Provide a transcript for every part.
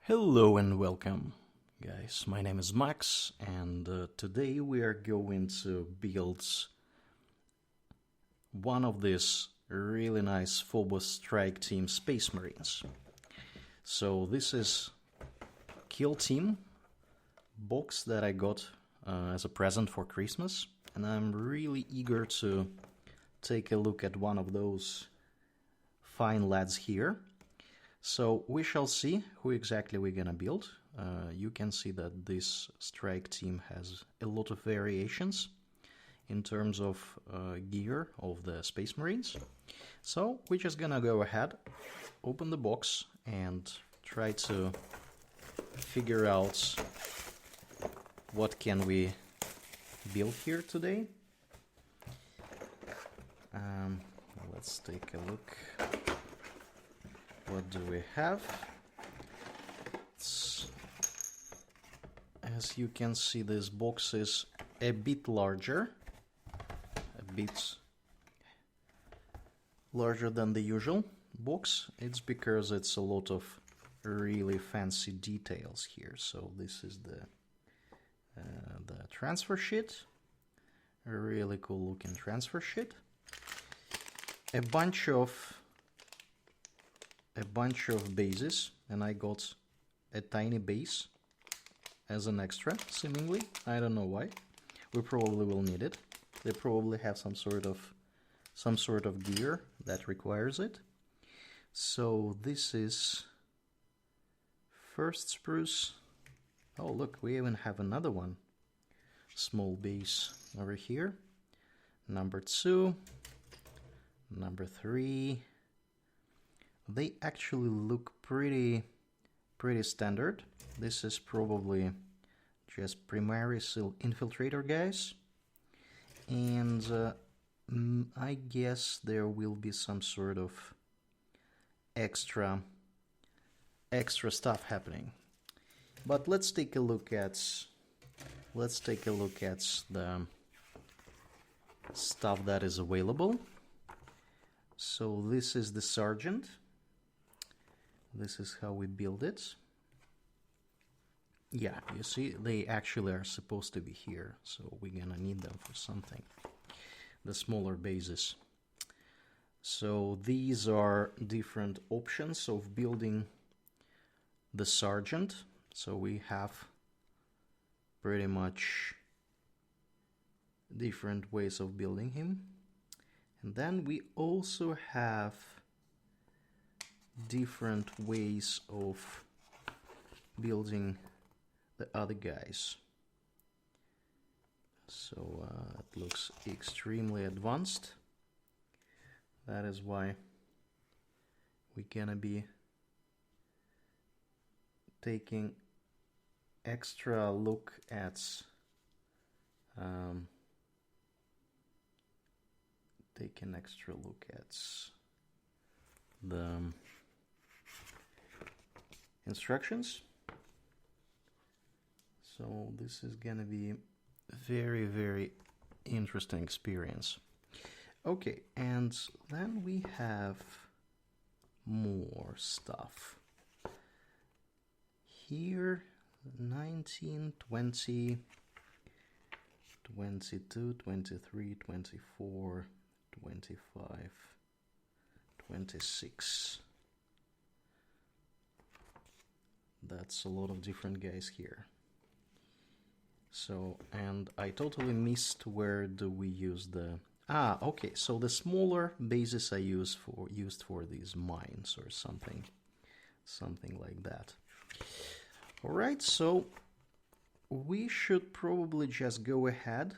Hello and welcome, guys. My name is Max, and today we are going to build one of these really nice Phobos Strike Team Space Marines. So this is Kill Team box that I got as a present for Christmas, and I'm really eager to take a look at one of those fine lads here. So we shall see who exactly we're gonna build. You can see that this strike team has a lot of variations in terms of gear of the Space Marines. So we're just gonna go ahead, open the box, and try to figure out what can we build here today. Let's take a look. What do we have? As you can see, this box is a bit larger than the usual box. It's because it's a lot of really fancy details here. So this is the transfer sheet, a really cool looking transfer sheet. A bunch of bases, and I got a tiny base as an extra, seemingly. I don't know why. We probably will need it. They probably have some sort of gear that requires it. So this is first spruce. Oh look, we even have another one. Small base over here. Number 2. Number 3. They actually look pretty standard. This is probably just primary infiltrator guys, and I guess there will be some sort of extra stuff happening. But let's take a look at the stuff that is available. So this is the Sergeant. This is how we build it. Yeah, you see, they actually are supposed to be here, so we're gonna need them for something. The smaller bases. So these are different options of building the Sergeant. So we have pretty much different ways of building him. And then we also have different ways of building the other guys. So it looks extremely advanced. That is why we're gonna be taking extra look at the instructions. So this is gonna be very interesting experience. Okay, and then we have more stuff here. 19, 20, 22, 23, 24, 25, 26. That's a lot of different guys here. So, and I totally missed where do we use the... okay, so the smaller bases I used for these mines or something like that. Alright, so we should probably just go ahead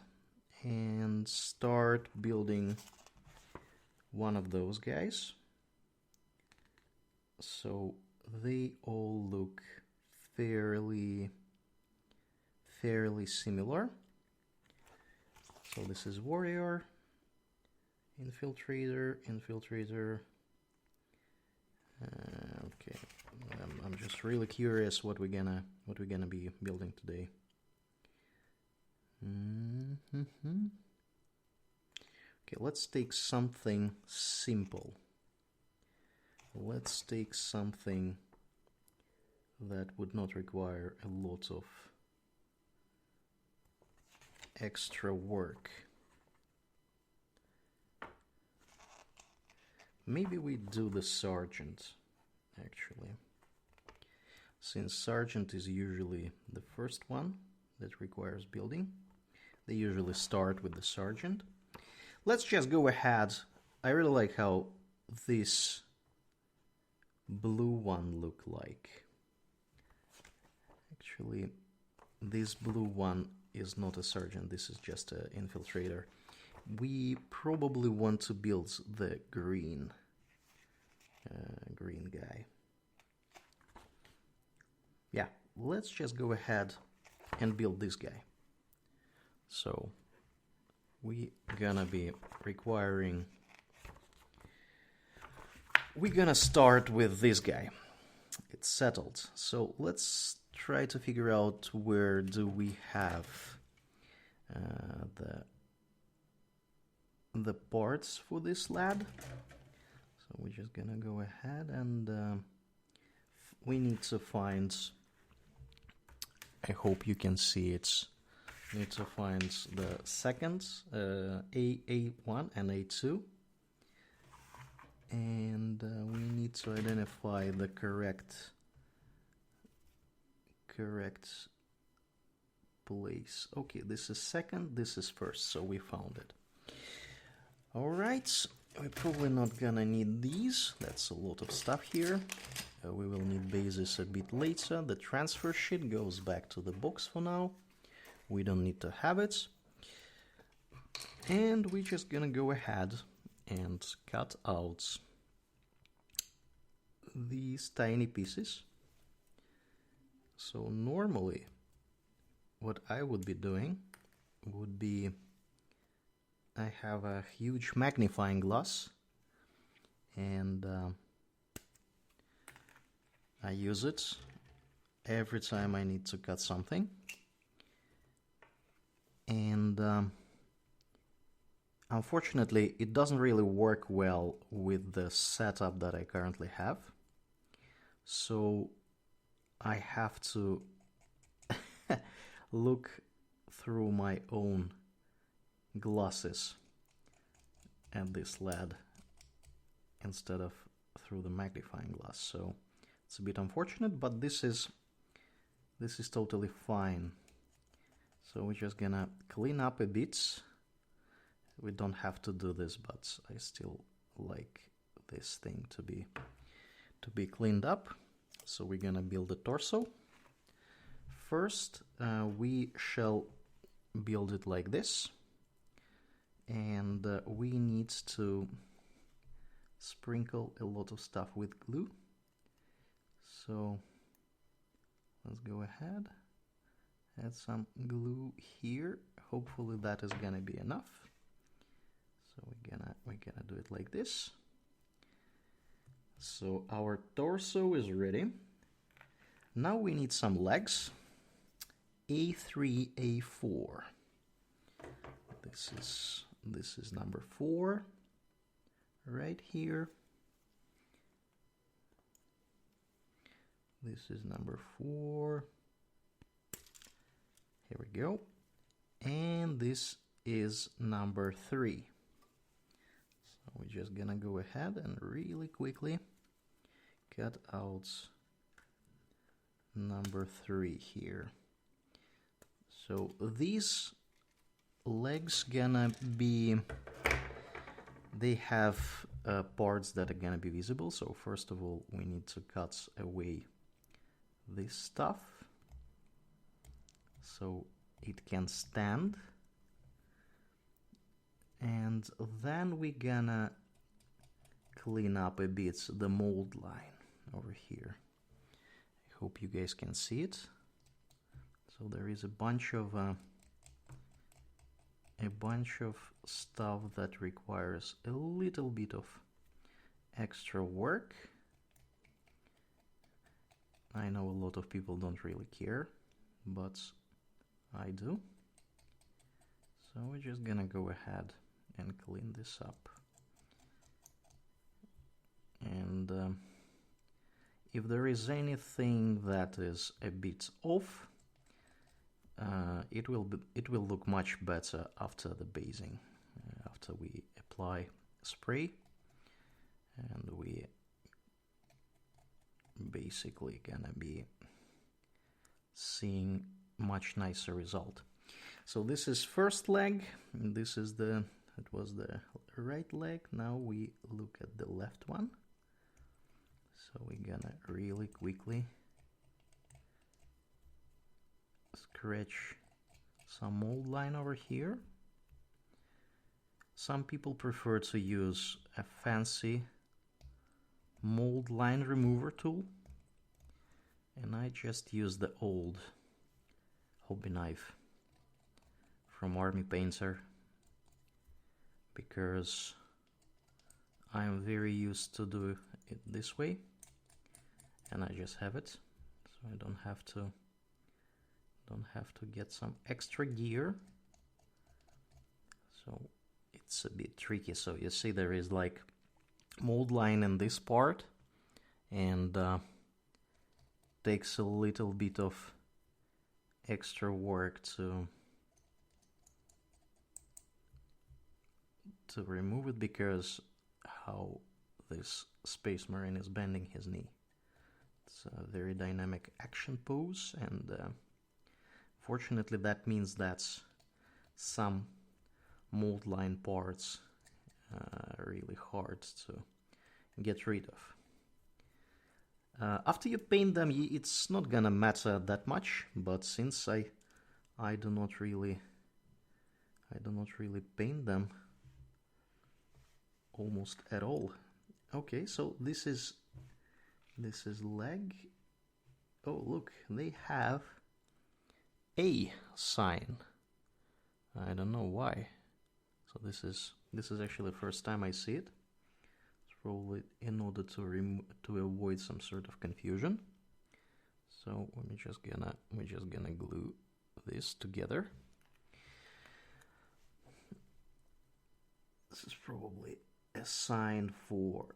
and start building one of those guys. So they all look fairly similar. So this is warrior, infiltrator. Okay, I'm just really curious what we're gonna be building today. Okay, let's take something simple. Let's take something that would not require a lot of extra work. Maybe we do the sergeant, actually, since sergeant is usually the first one that requires building. They usually start with the sergeant. Let's just go ahead. I really like how this blue one look like. Actually, this blue one is not a sergeant, this is just an infiltrator. We probably want to build the green guy. Yeah, let's just go ahead and build this guy. So we're gonna be requiring, we're gonna start with this guy. It's settled. So let's try to figure out where do we have the parts for this lad. So we're just gonna go ahead and we need to find, I hope you can see it, need to find the seconds, A1 and A2, and we need to identify the correct place. Okay, this is second, this is first, so we found it. Alright, we're probably not gonna need these, that's a lot of stuff here. We will need bases a bit later. The transfer sheet goes back to the box for now. We don't need to have it. And we're just gonna go ahead and cut out these tiny pieces. So normally what I would be doing would be, I have a huge magnifying glass and I use it every time I need to cut something. And unfortunately it doesn't really work well with the setup that I currently have. So I have to look through my own glasses at this lad instead of through the magnifying glass. So it's a bit unfortunate, but this is totally fine. So we're just gonna clean up a bit. We don't have to do this, but I still like this thing to be cleaned up. So we're gonna build the torso. First, we shall build it like this, and we need to sprinkle a lot of stuff with glue. So let's go ahead, add some glue here. Hopefully that is gonna be enough. So we're gonna do it like this. So our torso is ready. Now we need some legs. A3, A4. This is number 4 right here. This is number 4. Here we go. And this is number 3. So we're just gonna go ahead and really quickly cut out number 3 here. So these legs gonna be, they have parts that are gonna be visible. So first of all, we need to cut away this stuff so it can stand, and then we're gonna clean up a bit the mold line over here. I hope you guys can see it. So there is a bunch of stuff that requires a little bit of extra work. I know a lot of people don't really care, but I do. So we're just gonna go ahead and clean this up. And if there is anything that is a bit off, it will look much better after the basing, after we apply spray, and we basically gonna be seeing much nicer result. So this is first leg, this is it was the right leg. Now we look at the left one. So we're gonna really quickly scratch some mold line over here. Some people prefer to use a fancy mold line remover tool, and I just use the old hobby knife from Army Painter because I'm very used to do it this way, and I just have it, so I don't have to get some extra gear. So it's a bit tricky. So you see there is like mold line in this part, and takes a little bit of extra work to remove it because how this Space Marine is bending his knee. It's a very dynamic action pose, and fortunately that means that some mold line parts are really hard to get rid of. After you paint them, it's not gonna matter that much, but since I do not really paint them almost at all. Okay, so this is leg. Oh, look, they have a sign. I don't know why. So this is actually the first time I see it. It's probably in order to avoid some sort of confusion. So we're just gonna glue this together. This is probably a sign for,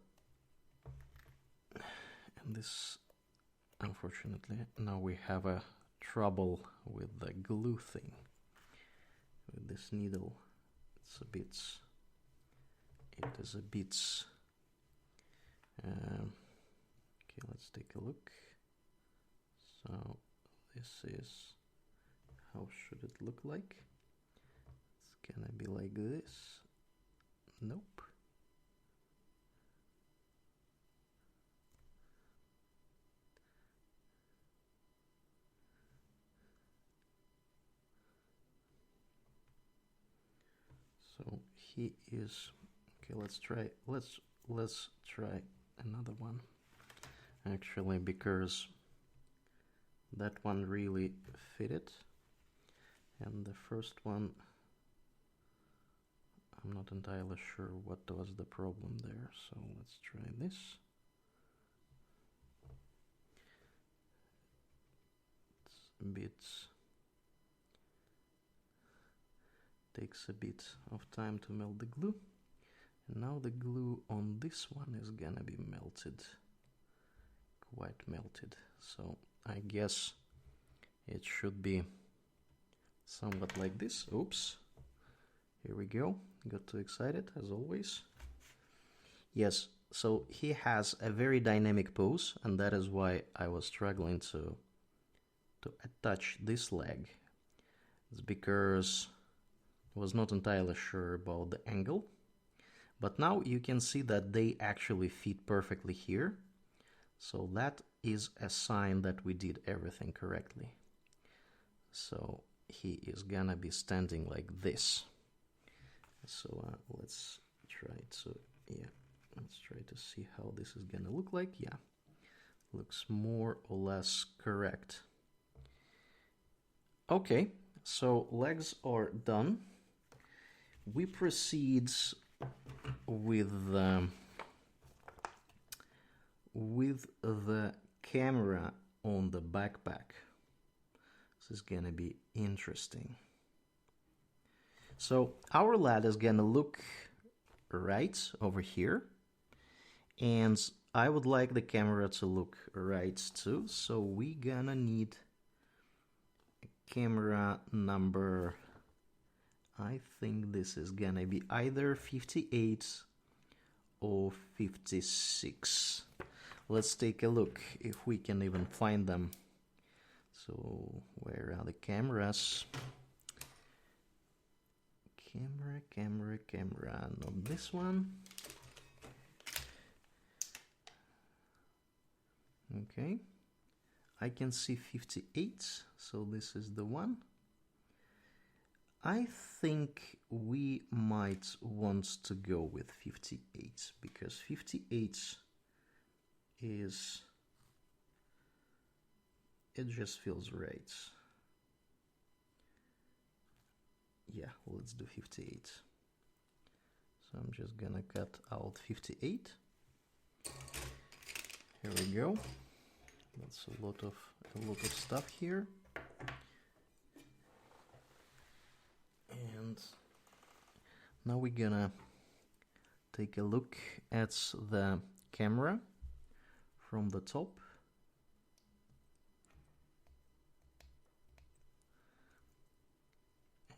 and this, unfortunately, now we have a trouble with the glue thing. With this needle, it is a bit. Okay, let's take a look. So this is, how should it look like? It's gonna be like this. Nope. So he is, okay, let's try another one, actually, because that one really fitted, and the first one I'm not entirely sure what was the problem there. So let's try this. It's a bit, takes a bit of time to melt the glue. And now the glue on this one is gonna be melted, quite melted. So I guess it should be somewhat like this. Oops, here we go. Got too excited as always. Yes, so he has a very dynamic pose, and that is why I was struggling to attach this leg. It's because I was not entirely sure about the angle. But now you can see that they actually fit perfectly here. So that is a sign that we did everything correctly. So he is gonna be standing like this. So let's try to see how this is gonna look like. Yeah, looks more or less correct. Okay, so legs are done. We proceed with the camera on the backpack. This is gonna be interesting. So our lad is gonna look right over here, and I would like the camera to look right too, so we gonna need camera number, I think this is gonna be either 58 or 56. Let's take a look if we can even find them. So where are the cameras? Camera, not this one. Okay, I can see 58, so this is the one. I think we might want to go with 58 because 58 is, it just feels right. Yeah, let's do 58. So I'm just gonna cut out 58. Here we go. That's a lot of stuff here. And now we're gonna take a look at the camera from the top.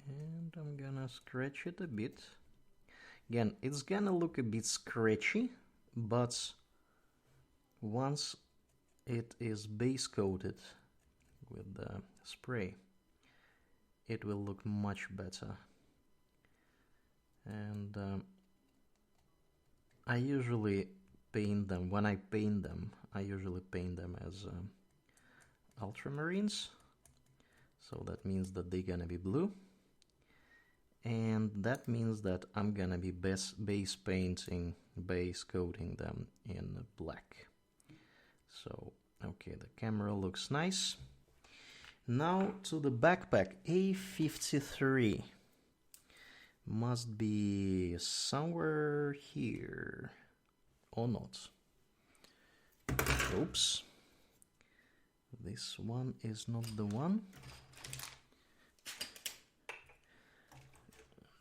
And I'm gonna scratch it a bit. Again, it's gonna look a bit scratchy, but once it is base coated with the spray, it will look much better. And I usually paint them, when I paint them, I usually paint them as ultramarines. So that means that they're gonna be blue. And that means that I'm gonna be base coating them in black. So, okay, the camera looks nice. Now to the backpack, A53. Must be somewhere here, or not. Oops. This one is not the one.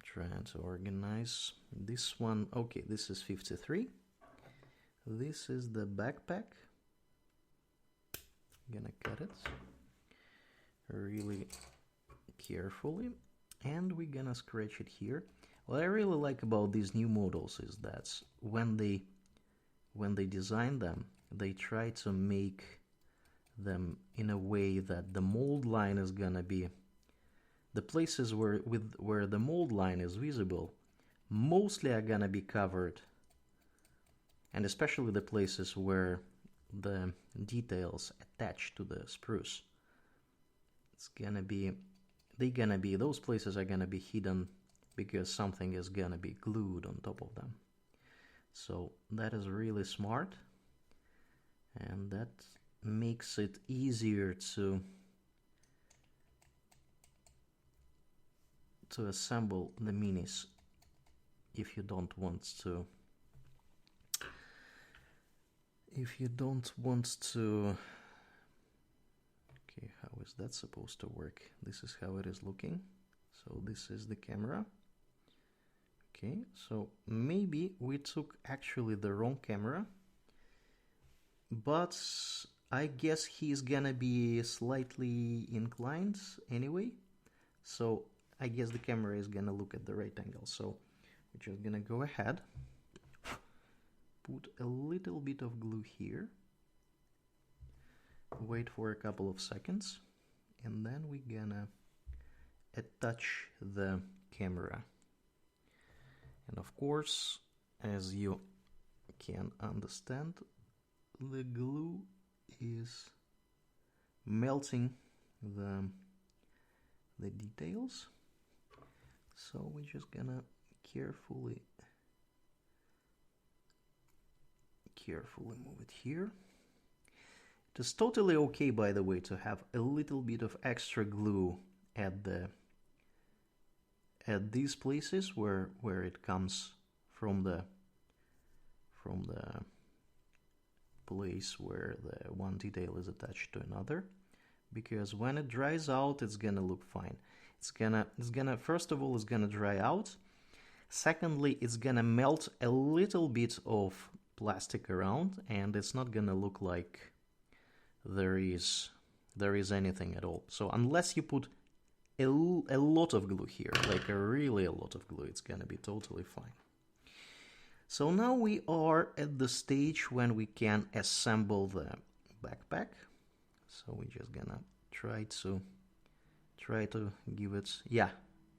Trying to organize this one. Okay, this is 53. This is the backpack. I'm gonna cut it really carefully, and we're gonna scratch it here. What I really like about these new models is that when they design them, they try to make them in a way that the mold line is gonna be, the places where the mold line is visible mostly are gonna be covered, and especially the places where the details attached to the spruce, those places are gonna be hidden because something is gonna be glued on top of them. So that is really smart, and that makes it easier to assemble the minis if you don't want to okay, how is that supposed to work? This is how it is looking. So this is the camera. Okay, so maybe we took actually the wrong camera, but I guess he's gonna be slightly inclined anyway, so I guess the camera is gonna look at the right angle. So we're just gonna go ahead, put a little bit of glue here, wait for a couple of seconds, and then we're gonna attach the camera. And of course, as you can understand, the glue is melting the details. So we're just gonna carefully move it here. It is totally okay, by the way, to have a little bit of extra glue at these places where it comes from the place where the one detail is attached to another, because when it dries out, it's gonna look fine. It's gonna first of all, it's gonna dry out. Secondly, it's gonna melt a little bit of plastic around, and it's not gonna look like there is anything at all. So unless you put a lot of glue here, like really a lot of glue, it's gonna be totally fine. So now we are at the stage when we can assemble the backpack. So we're just gonna try to give it, yeah,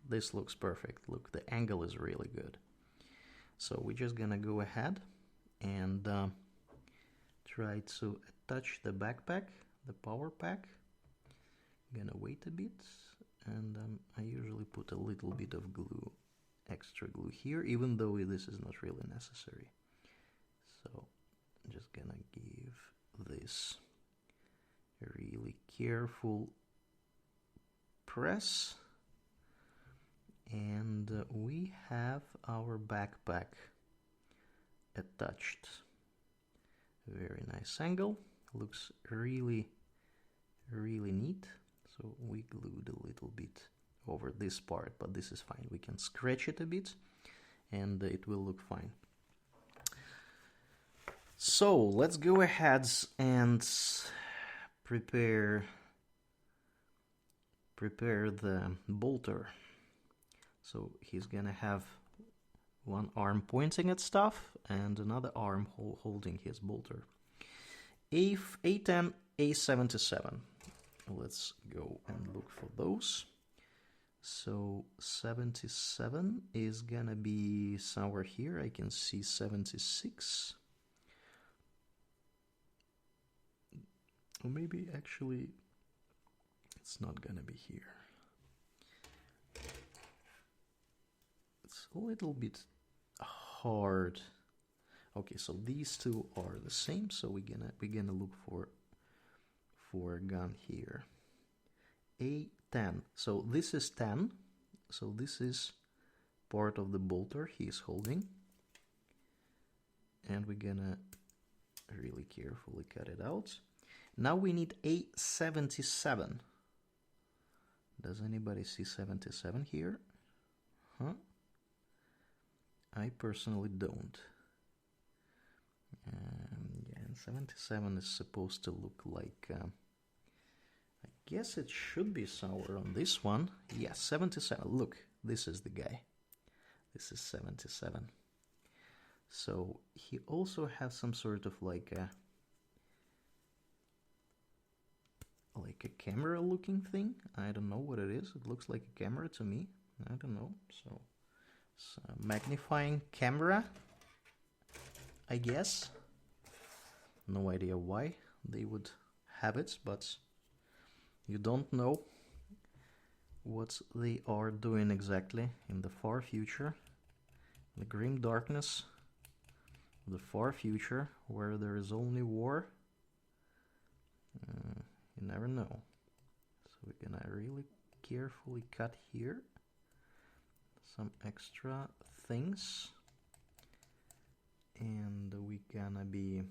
this looks perfect. Look, the angle is really good. So we're just gonna go ahead and try to attach the backpack, the power pack. Gonna wait a bit, and I usually put a little bit of glue, extra glue here, even though this is not really necessary. So I'm just gonna give this a really careful press, and we have our backpack attached. Very nice angle, looks really neat. So we glued a little bit over this part, but this is fine. We can scratch it a bit and it will look fine. So let's go ahead and prepare the bolter. So he's gonna have one arm pointing at stuff and another arm holding his bolter. A10, A77. Let's go and look for those. So 77 is gonna be somewhere here. I can see 76. Or maybe actually it's not gonna be here. It's a little bit hard. Okay, so these two are the same, so we're gonna look for a gun here. A10. So this is 10. So this is part of the bolter he is holding. And we're gonna really carefully cut it out. Now we need A77. Does anybody see 77 here? Huh? I personally don't. Yeah, and 77 is supposed to look like... I guess it should be somewhere on this one. Yes, 77. Look, this is the guy. This is 77. So he also has some sort of like a camera looking thing. I don't know what it is. It looks like a camera to me. I don't know. So it's a magnifying camera, I guess. No idea why they would have it, but you don't know what they are doing exactly in the far future, the grim darkness of the far future, where there is only war. You never know. So we're gonna really carefully cut here some extra things, and we're gonna be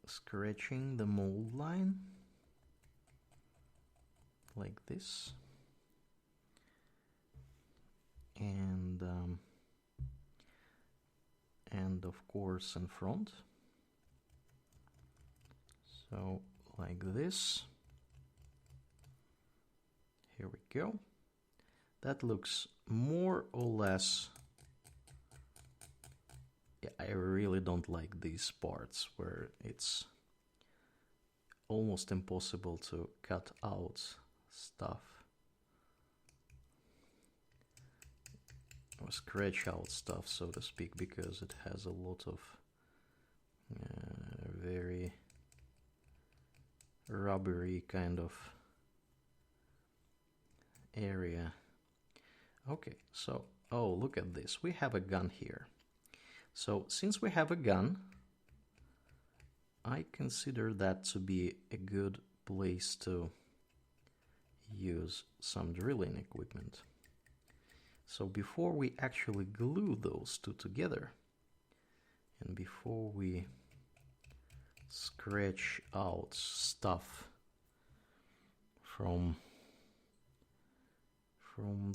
scratching the mold line like this, and of course in front, so like this. Here we go. That looks more or less... Yeah, I really don't like these parts where it's almost impossible to cut out stuff or scratch out stuff, so to speak, because it has a lot of very rubbery kind of area. Okay, so, oh, look at this. We have a gun here. So, since we have a gun, I consider that to be a good place to use some drilling equipment. So, before we actually glue those two together, and before we scratch out stuff from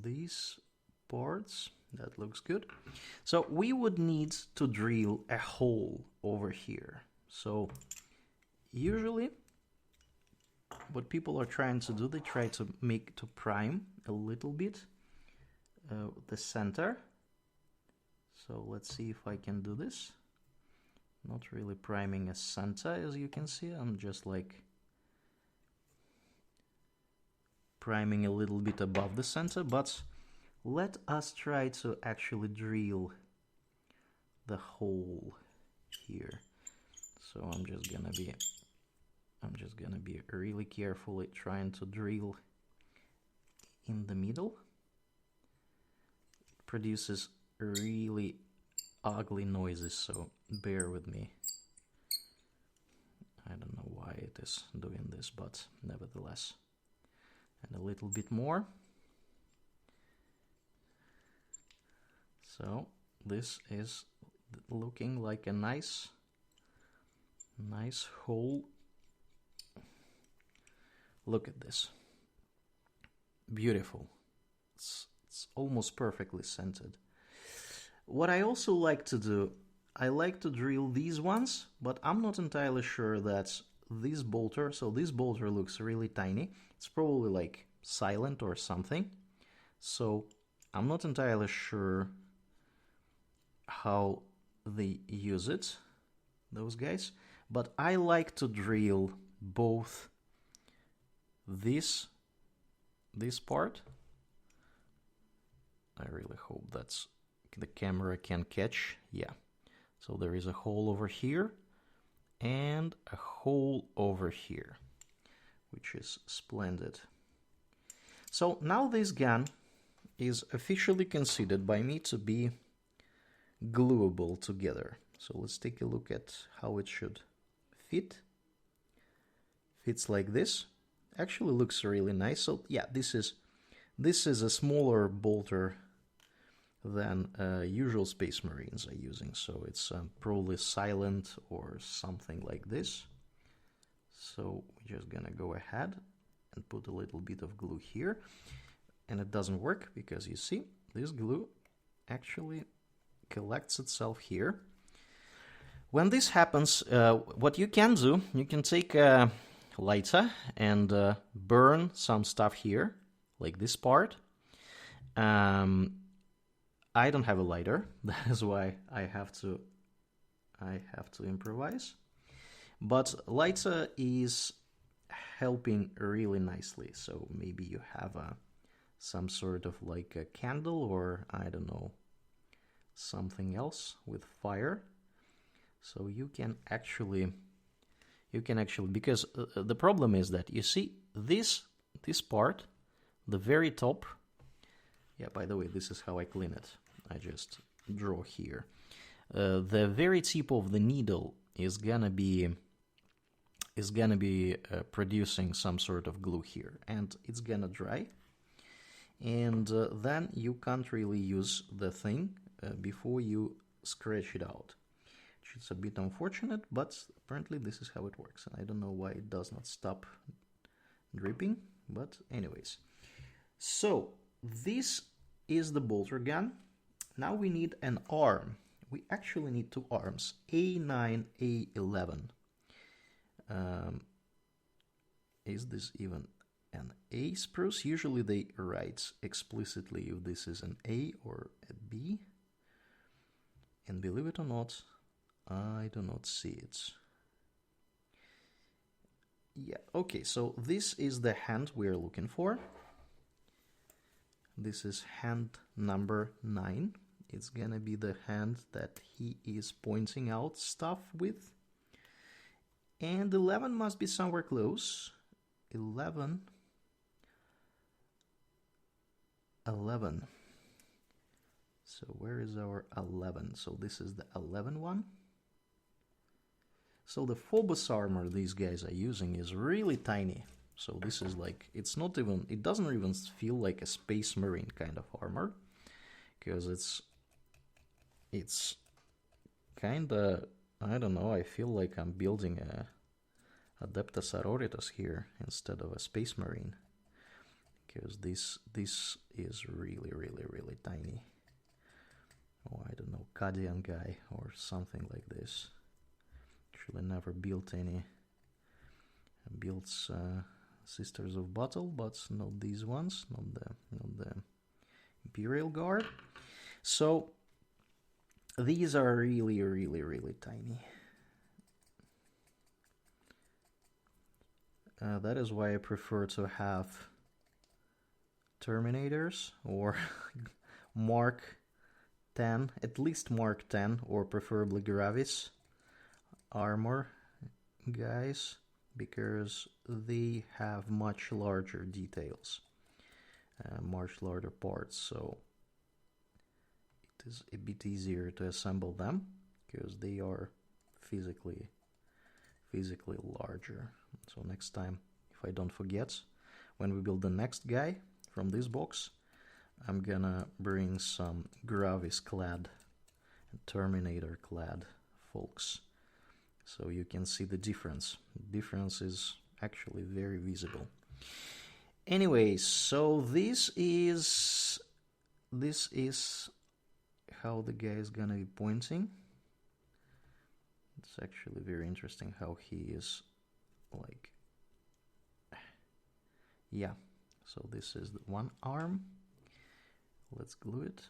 these parts, That looks good. So we would need to drill a hole over here. So usually what people are trying to do, they try to prime a little bit the center. So let's see if I can do this. Not really priming a center, as you can see. I'm just like priming a little bit above the center, but let us try to actually drill the hole here. So I'm just gonna be really carefully trying to drill in the middle. It produces really ugly noises, so bear with me. I don't know why it is doing this, but nevertheless. And a little bit more. So this is looking like a nice hole. Look at this. Beautiful. It's almost perfectly centered. What I also like to do, I like to drill these ones, but I'm not entirely sure that this bolter, so this bolter looks really tiny. It's probably like silent or something. So I'm not entirely sure how they use it, those guys. But I like to drill both this part. I really hope that's the camera can catch. Yeah. So there is a hole over here and a hole over here, which is splendid. So now this gun is officially considered by me to be gluable together. So let's take a look at how it should fit. Fits like this. Actually looks really nice. So yeah, this is a smaller bolter than usual Space Marines are using. So it's probably silent or something like this. So we're just gonna go ahead and put a little bit of glue here. And it doesn't work because you see, this glue actually collects itself here. When this happens, what you can do, you can take a lighter and burn some stuff here, like this part. I don't have a lighter, that is why I have to improvise. But lighter is helping really nicely. So maybe you have some sort of like a candle, or I don't know, something else with fire. So you can actually, because the problem is that you see this part, the very top. Yeah, by the way, this is how I clean it. I just draw here. The very tip of the needle is gonna be producing some sort of glue here, and it's gonna dry. And then you can't really use the thing before you scratch it out. It's a bit unfortunate, but apparently this is how it works. And I don't know why it does not stop dripping, but anyways. So this is the bolter gun. Now we need an arm. We actually need two arms, A9, A11. Is this even an A spruce? Usually they write explicitly if this is an A or a B. And believe it or not, I do not see it. Yeah, okay, so this is the hand we're looking for. This is hand number 9. It's gonna be the hand that he is pointing out stuff with. And 11 must be somewhere close. 11. So where is our 11? So this is the 11 one. So the Phobos armor these guys are using is really tiny. So this is like, it doesn't even feel like a Space Marine kind of armor. Because it's kinda, I don't know, I feel like I'm building a Adeptus Mechanicus here instead of a Space Marine. Because this is really, really, really tiny. oh, I don't know, Cadian guy or something like this. Actually never built any builds Sisters of Battle, but not these ones, not the Imperial Guard. So these are really, really, really tiny. That is why I prefer to have Terminators or Mark 10, at least Mark 10, or preferably Gravis armor guys, because they have much larger details, much larger parts, so it is a bit easier to assemble them because they are physically larger. So next time, if I don't forget, when we build the next guy from this box, I'm gonna bring some Gravis clad and Terminator clad folks, so you can see the difference. The difference is actually very visible. Anyways, so this is how the guy is gonna be pointing. It's actually very interesting how he is, like, yeah. So this is the one arm. Let's glue it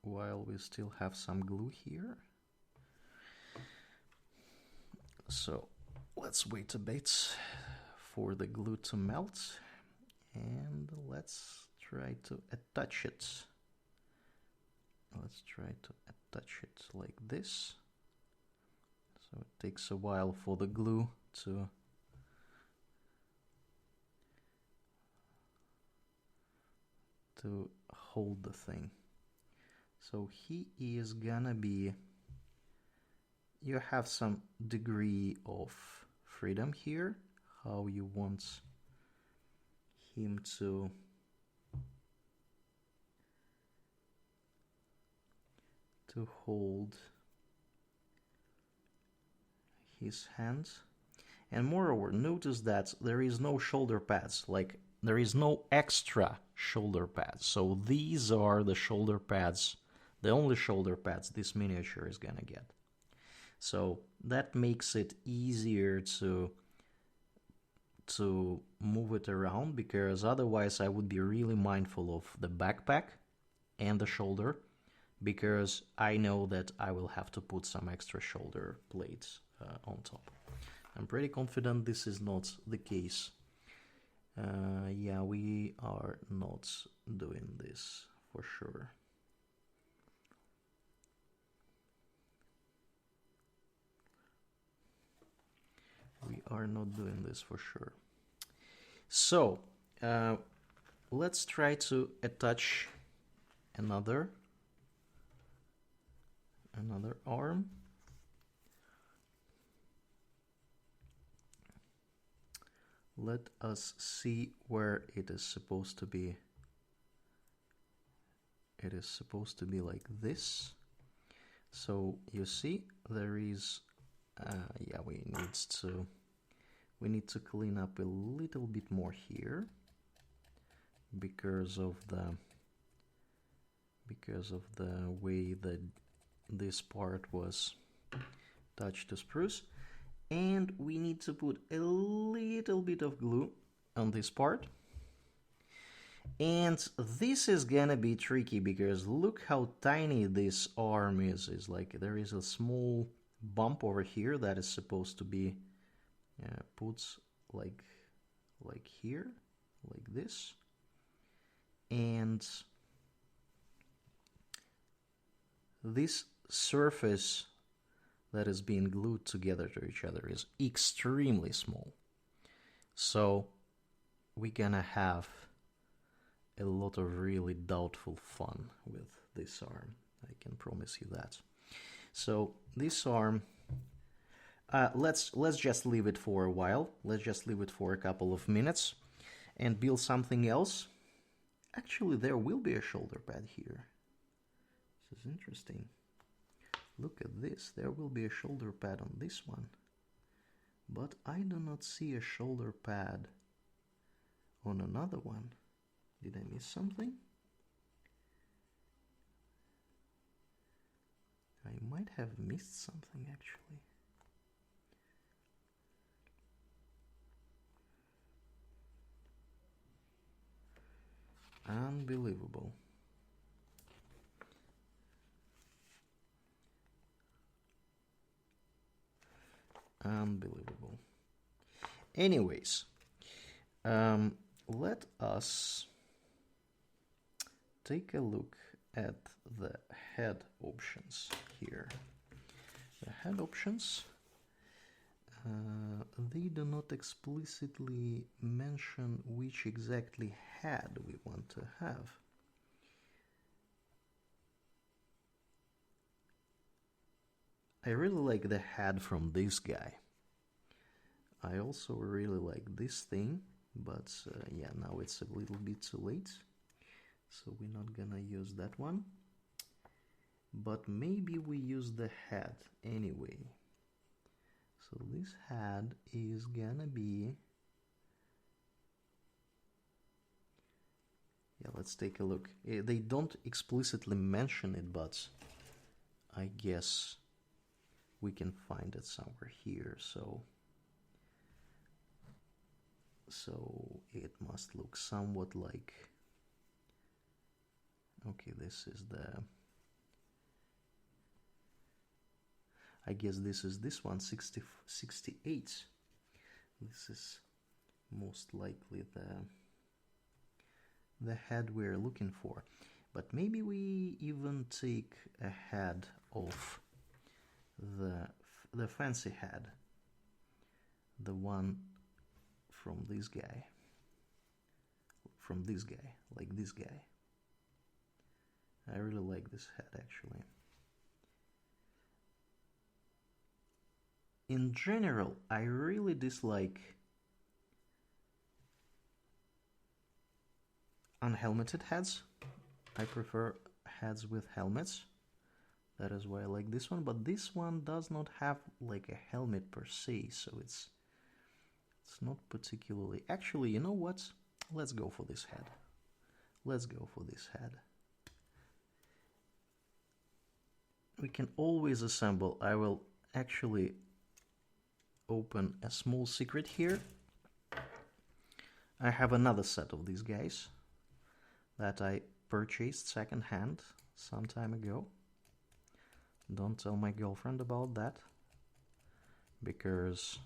while we still have some glue here. So let's wait a bit for the glue to melt, and let's try to attach it. Let's try to attach it like this. So it takes a while for the glue to hold the thing. So he is gonna be, you have some degree of freedom here, how you want him to hold his hands. And moreover, notice that there is no shoulder pads, like there is no extra shoulder pads. So these are the shoulder pads, the only shoulder pads this miniature is gonna get. So that makes it easier to move it around, because otherwise I would be really mindful of the backpack and the shoulder, because I know that I will have to put some extra shoulder plates on top. I'm pretty confident this is not the case. Yeah, we are not doing this for sure. We are not doing this for sure. So let's try to attach another arm. Let us see where it is supposed to be. It is supposed to be like this. So you see there is yeah, we need to clean up a little bit more here because of the way that this part was touched to spruce. And we need to put a little bit of glue on this part. And this is gonna be tricky because look how tiny this arm is. It's like there is a small bump over here that is supposed to be put like here, like this. And this surface that is being glued together to each other is extremely small. So we're gonna have a lot of really doubtful fun with this arm. I can promise you that. So this arm, let's just leave it for a while. Let's just leave it for a couple of minutes and build something else. Actually, there will be a shoulder pad here. This is interesting. Look at this, there will be a shoulder pad on this one, but I do not see a shoulder pad on another one. Did I miss something? I might have missed something actually. Unbelievable. Unbelievable. Anyways, let us take a look at the head options here. The head options, they do not explicitly mention which exactly head we want to have. I really like the head from this guy. I also really like this thing, but yeah, now it's a little bit too late, so we're not gonna use that one. But maybe we use the head anyway. So this head is gonna be... Yeah, let's take a look. They don't explicitly mention it, but I guess we can find it somewhere here. So it must look somewhat like... Okay, this is the... I guess this is this one, 68. This is most likely the head we're looking for. But maybe we even take a head of the fancy head, the one from this guy, like this guy. I really like this head actually. In general, I really dislike unhelmeted heads. I prefer heads with helmets. That is why I like this one, but this one does not have like a helmet per se, so it's not particularly... Actually, you know what? Let's go for this head. Let's go for this head. We can always assemble. I will actually open a small secret here. I have another set of these guys that I purchased secondhand some time ago. Don't tell my girlfriend about that, because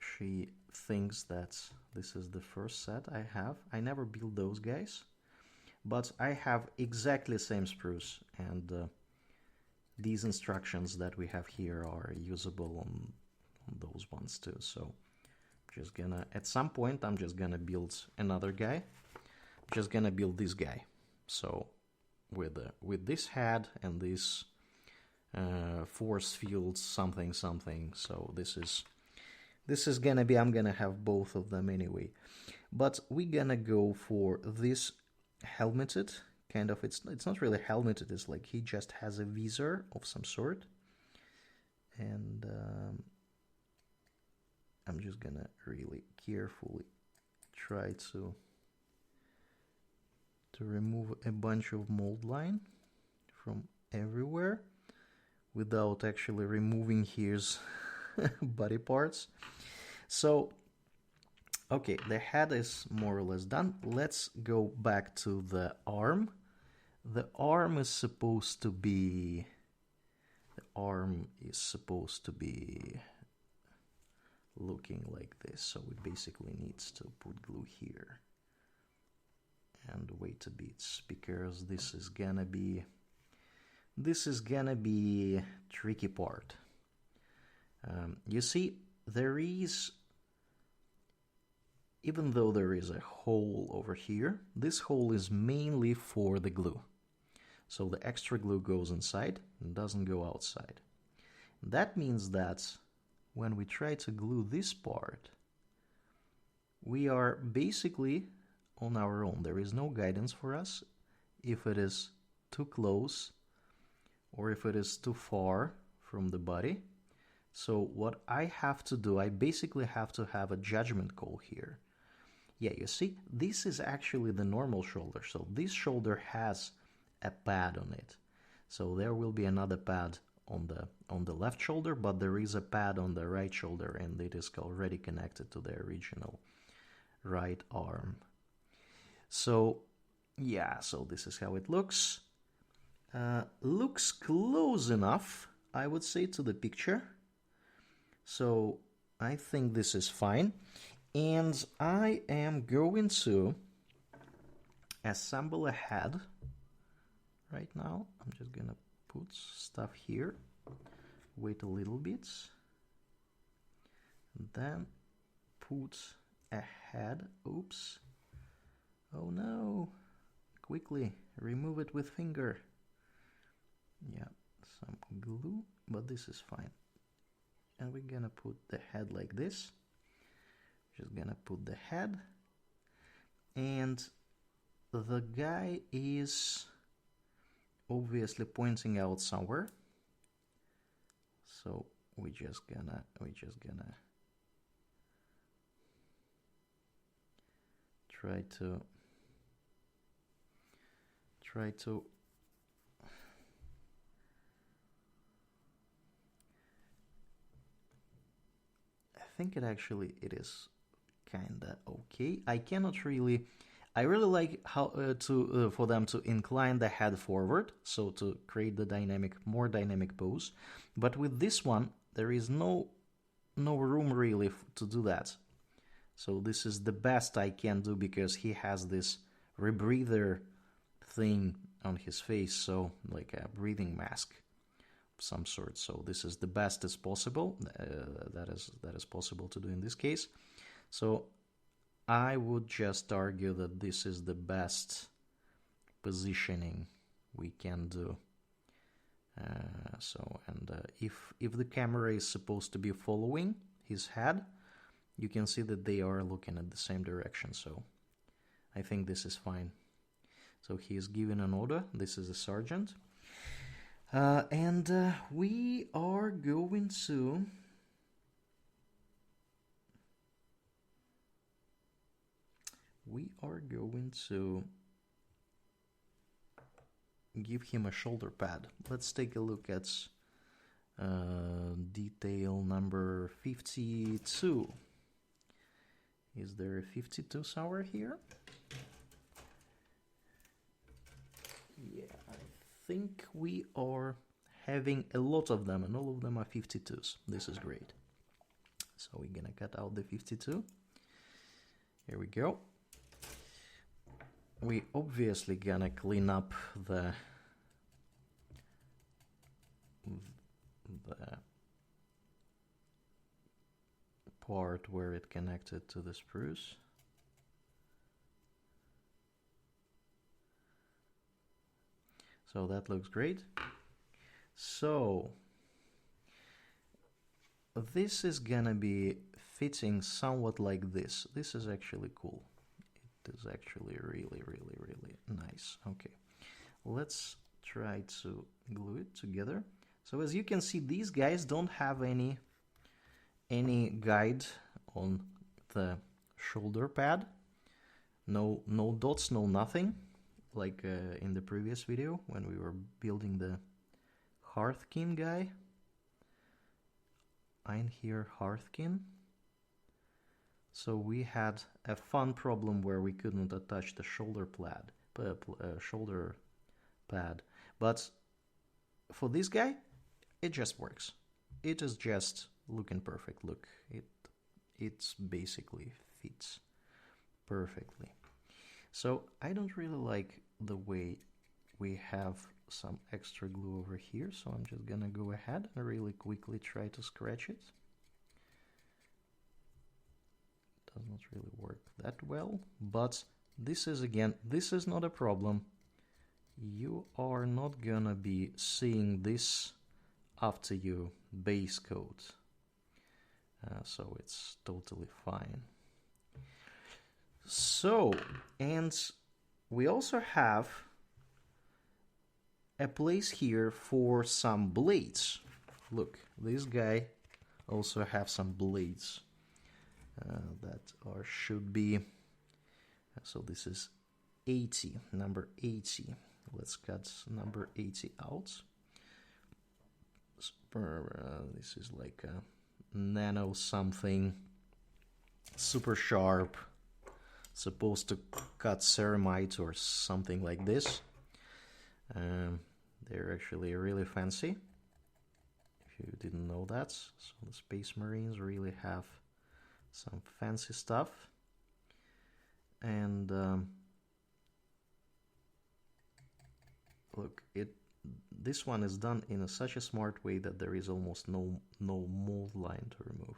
she thinks that this is the first set I have. I never built those guys, but I have exactly the same spruce, and these instructions that we have here are usable on those ones too. So just gonna, at some point, I'm just gonna build another guy. Just gonna build this guy. So with this head and this force field something. So this is gonna be, I'm gonna have both of them anyway. But we're gonna go for this helmeted kind of. It's not really helmeted. It's like he just has a visor of some sort, and I'm just gonna really carefully try to remove a bunch of mold line from everywhere without actually removing his body parts. So okay, the head is more or less done. Let's go back to the arm. The arm is supposed to be looking like this. So it basically needs to put glue here and wait a bit, because this is gonna be tricky part. You see, there is, even though there is a hole over here, this hole is mainly for the glue. So the extra glue goes inside and doesn't go outside. That means that when we try to glue this part, we are basically on our own. There is no guidance for us if it is too close or if it is too far from the body. So what I have to do, I basically have to have a judgment call here. Yeah, you see, this is actually the normal shoulder. So this shoulder has a pad on it. So there will be another pad on the left shoulder, but there is a pad on the right shoulder, and it is already connected to the original right arm. So yeah, so this is how it looks. Looks close enough, I would say, to the picture. So I think this is fine. And I am going to assemble a head right now. I'm just gonna put stuff here, wait a little bit, and then put a head. Oops. Oh no. Quickly remove it with finger. Yeah, some glue, but this is fine. And we're gonna put the head like this. Just gonna put the head, and the guy is obviously pointing out somewhere. So we're just gonna try to I think it is kinda okay. I really like how for them to incline the head forward, so to create the more dynamic pose. But with this one, there is no room really to do that. So this is the best I can do, because he has this rebreather thing on his face, so like a breathing mask of some sort. So this is the best as possible. That is possible to do in this case. So I would just argue that this is the best positioning we can do. If the camera is supposed to be following his head, you can see that they are looking at the same direction. So I think this is fine. So he is giving an order. This is a sergeant. And we are going to give him a shoulder pad. Let's take a look at detail number 52. Is there a 52 somewhere here? Yeah, I think we are having a lot of them, and all of them are 52s. This is great. So we're gonna cut out the 52. Here we go. We obviously gonna clean up the part where it connected to the spruce. So that looks great. So this is gonna be fitting somewhat like this. This is actually cool. It is actually really, really, really nice. Okay, let's try to glue it together. So as you can see, these guys don't have any guide on the shoulder pad. No dots, no nothing, like in the previous video when we were building the Hearthkin guy. Einhir Hearthkin. So we had a fun problem where we couldn't attach the shoulder pad, but for this guy, it just works. It is just looking perfect. Look, it's basically fits perfectly. So I don't really like the way we have some extra glue over here, so I'm just gonna go ahead and really quickly try to scratch it. Does not really work that well, but this is not a problem. You are not gonna be seeing this after you base coat, so it's totally fine. So, and we also have a place here for some blades. Look, this guy also have some blades that should be, so this is 80, number 80. Let's cut number 80 out. This is like a nano something, super sharp, supposed to cut ceramite or something like this. They're actually really fancy, if you didn't know that. So the Space Marines really have some fancy stuff. And look, this one is done in such a smart way that there is almost no mold line to remove.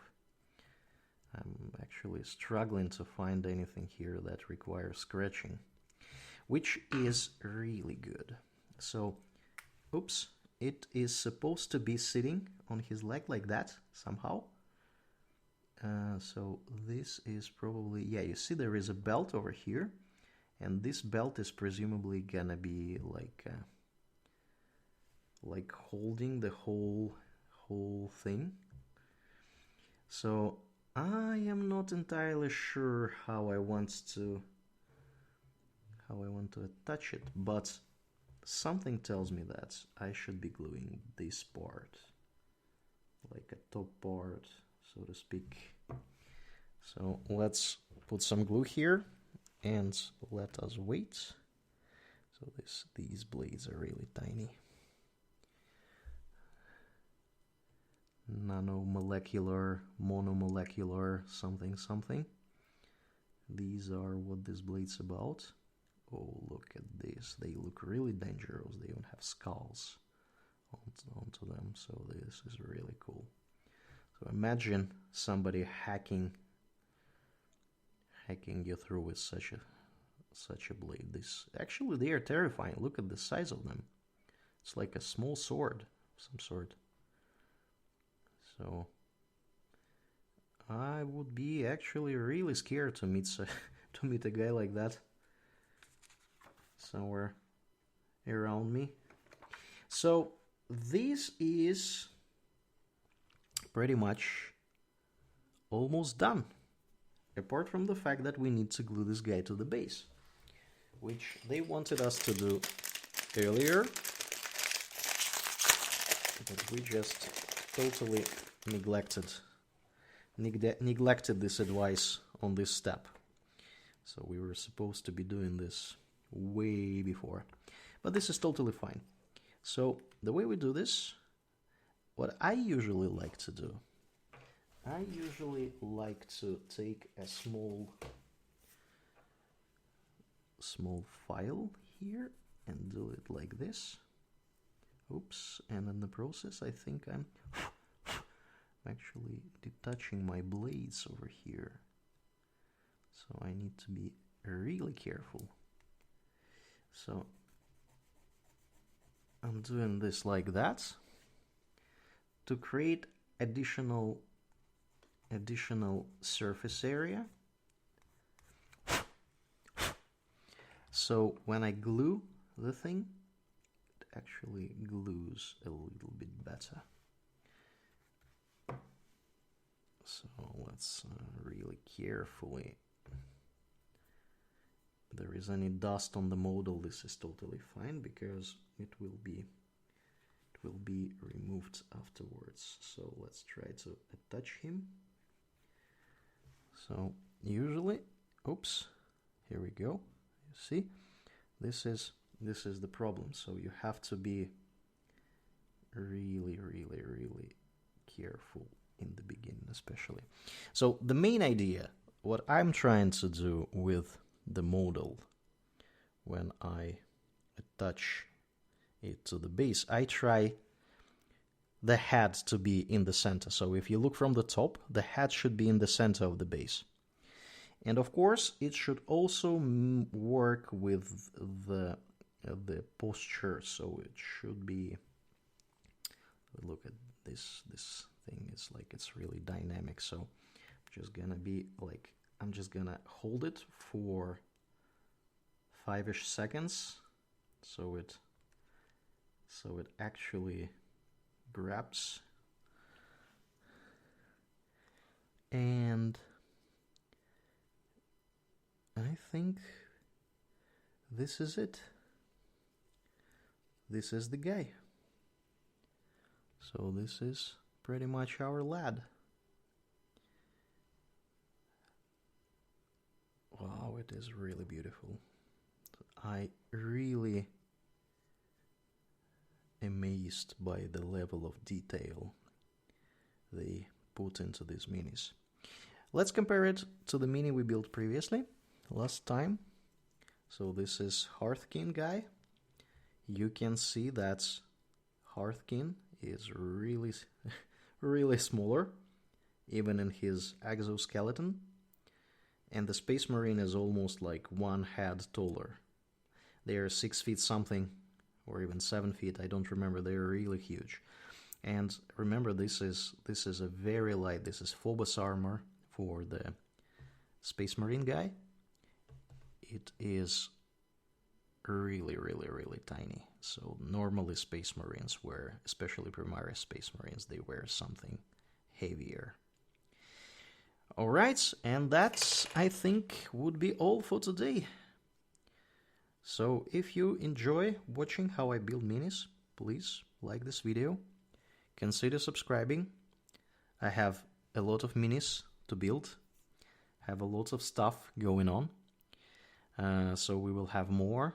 I'm actually struggling to find anything here that requires scratching, which is really good. So, oops, it is supposed to be sitting on his leg like that somehow. So this is probably, yeah, you see there is a belt over here, and this belt is presumably gonna be like holding the whole thing. So I am not entirely sure how I want to attach it, but something tells me that I should be gluing this part, like a top part, so to speak. So let's put some glue here and let us wait. So these blades are really tiny. Nanomolecular, monomolecular, something something. These are what this blade's about. Oh, look at this. They look really dangerous. They even have skulls onto them, so this is really cool. So imagine somebody hacking you through with such a blade. Actually, they are terrifying. Look at the size of them. It's like a small sword of some sort. So I would be actually really scared to meet a guy like that somewhere around me. So this is pretty much almost done, apart from the fact that we need to glue this guy to the base, which they wanted us to do earlier, but we just totally neglected this advice on this step. So we were supposed to be doing this way before, but this is totally fine. So the way we do this, what I usually like to do, I usually like to take a small file here and do it like this. Oops, and in the process I think I'm actually detaching my blades over here. So I need to be really careful. So I'm doing this like that to create additional surface area. So when I glue the thing, it actually glues a little bit better. So let's really carefully. If there is any dust on the model, this is totally fine because it will be removed afterwards. So let's try to attach him. So usually, oops, here we go. You see, this is the problem. So you have to be really careful in the beginning, especially. So the main idea, what I'm trying to do with the model when I attach it to the base, I try the head to be in the center. So if you look from the top, the head should be in the center of the base. And of course, it should also work with the posture. So it should be, look at this thing, it's like it's really dynamic. So I'm just gonna hold it for 5-ish seconds so it actually grabs, and I think this is it. this is the guy. So this is pretty much our lad. Wow, it is really beautiful. I really amazed by the level of detail they put into these minis. Let's compare it to the mini we built previously, last time. So this is Hearthkin guy. You can see that Hearthkin is really, really smaller, even in his exoskeleton. And the Space Marine is almost like one head taller. They are 6 feet something, or even 7 feet, I don't remember, they are really huge. And remember, this is a very light, this is Phobos armor for the Space Marine guy. It is really, really, really tiny. So normally Space Marines wear, especially Primaris Space Marines, they wear something heavier. Alright, and that, I think, would be all for today. So if you enjoy watching how I build minis, please like this video. Consider subscribing. I have a lot of minis to build. Have a lot of stuff going on. So we will have more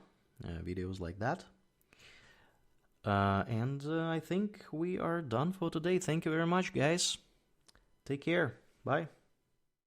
videos like that. And I think we are done for today. Thank you very much, guys. Take care. Bye.